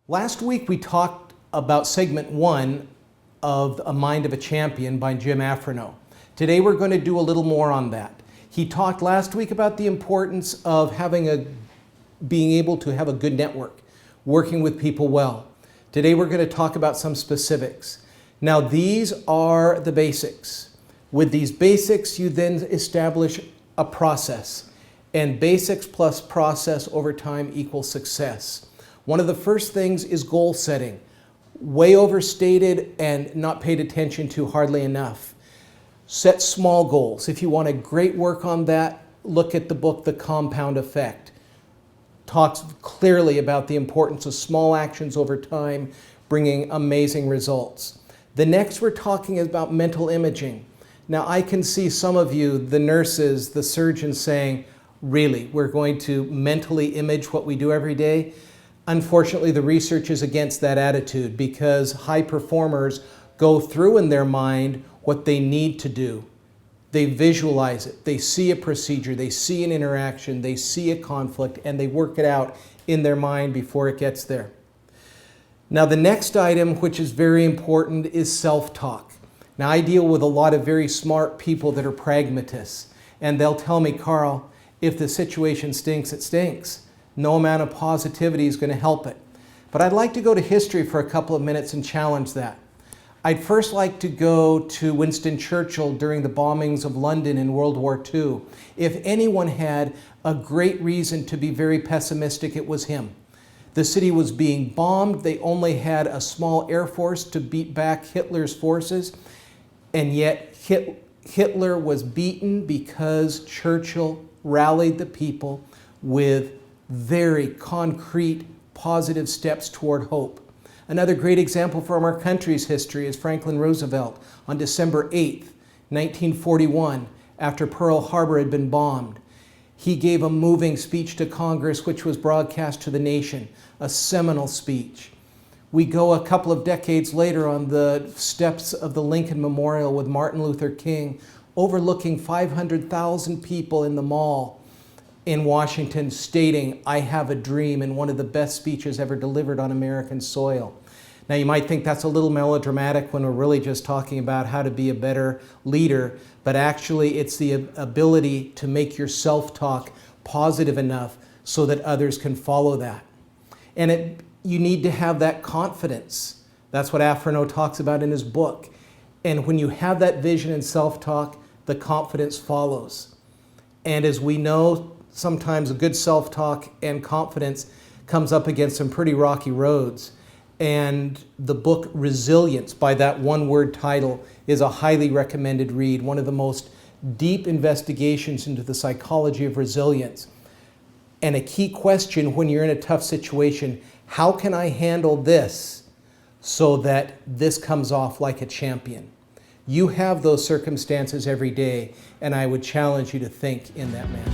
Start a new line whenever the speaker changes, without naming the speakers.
Last week we talked about segment 1 of A Mind of a Champion by Jim Afrino. Today we're going to do a little more on that. He talked last week about the importance of being able to have a good network, working with people well. Today we're going to talk about some specifics. Now these are the basics. With these basics you then establish a process, and basics plus process over time equals success. One of the first things is goal setting. Way overstated and not paid attention to hardly enough. Set small goals. If you want a great work on that, look at the book, The Compound Effect. Talks clearly about the importance of small actions over time bringing amazing results. The next we're talking about mental imaging. Now I can see some of you, the nurses, the surgeons saying, really, we're going to mentally image what we do every day? Unfortunately, the research is against that attitude because high performers go through in their mind what they need to do. They visualize it. They see a procedure. They see an interaction. They see a conflict, and they work it out in their mind before it gets there. Now, the next item, which is very important, is self-talk. Now, I deal with a lot of very smart people that are pragmatists, and they'll tell me, Carl, if the situation stinks, it stinks. No amount of positivity is going to help it. But I'd like to go to history for a couple of minutes and challenge that. I'd first like to go to Winston Churchill during the bombings of London in World War II. If anyone had a great reason to be very pessimistic, it was him. The city was being bombed. They only had a small air force to beat back Hitler's forces. And yet Hitler was beaten because Churchill rallied the people with very concrete, positive steps toward hope. Another great example from our country's history is Franklin Roosevelt on December 8th, 1941, after Pearl Harbor had been bombed. He gave a moving speech to Congress, which was broadcast to the nation, a seminal speech. We go a couple of decades later on the steps of the Lincoln Memorial with Martin Luther King, overlooking 500,000 people in the mall in Washington stating, "I have a dream," in one of the best speeches ever delivered on American soil. Now you might think that's a little melodramatic when we're really just talking about how to be a better leader, but actually it's the ability to make your self-talk positive enough so that others can follow that. And you need to have that confidence. That's what Afrino talks about in his book. And when you have that vision and self-talk, the confidence follows. And as we know, sometimes a good self-talk and confidence comes up against some pretty rocky roads. And the book Resilience, by that one-word title, is a highly recommended read, one of the most deep investigations into the psychology of resilience. And a key question when you're in a tough situation, how can I handle this so that this comes off like a champion? You have those circumstances every day, and I would challenge you to think in that manner.